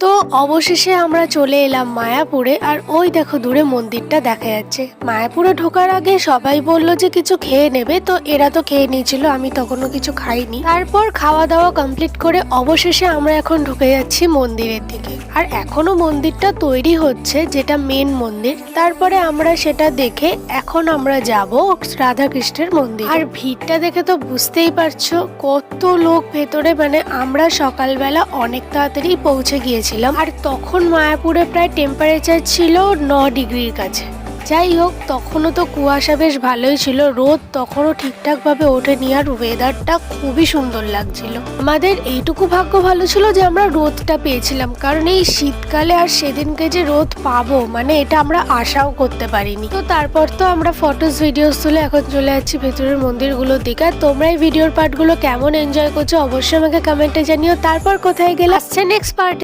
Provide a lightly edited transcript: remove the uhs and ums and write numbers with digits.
তো অবশেষে আমরা চলে এলাম মায়াপুরে। আর ওই দেখো দূরে মন্দিরটা দেখা যাচ্ছে। মায়াপুরে ঢোকার আগে সবাই বলল যে কিছু খেয়ে নেবে, তো এরা তো খেয়ে নিয়েছিল, আমি তখনও কিছু খাইনি। তারপর খাওয়া দাওয়া কমপ্লিট করে অবশেষে আমরা এখন ঢুকে যাচ্ছি মন্দিরের দিকে। আর এখনো মন্দিরটা তৈরি হচ্ছে, যেটা মেন মন্দির। তারপরে আমরা সেটা দেখে এখন আমরা যাব রাধাকৃষ্ণের মন্দির। আর ভিড়টা দেখে তো বুঝতেই পারছো কত লোক ভেতরে। মানে আমরা সকালবেলা অনেক তাড়াতাড়ি পৌঁছে গিয়েছিলাম, আর তখন মায়াপুরে প্রায় টেম্পারেচার ছিল 9 ডিগ্রির কাছে। যাই হোক, তখনও তো কুয়াশা বেশ ভালোই ছিল, রোদ তখনও ঠিকঠাক ভাবে ওঠেনি, আর ওয়েদারটা খুবই সুন্দর লাগছিল। আমাদের এইটুকু ভাগ্য ভালো ছিল যে আমরা রোদটা পেয়েছিলাম, কারণ এই শীতকালে আর সেদিনকে যে রোদ পাবো মানে এটা আমরা আশাও করতে পারিনি। তো তারপর তো আমরা ফটোস ভিডিওস তুলে এখন চলে যাচ্ছি ভেতরের মন্দিরগুলো দেখে। আর তোমরা এই ভিডিওর পার্টগুলো কেমন এনজয় করছো অবশ্যই আমাকে কমেন্টে জানিও। তারপর কোথায় গেলে আসছে নেক্সট পার্ট।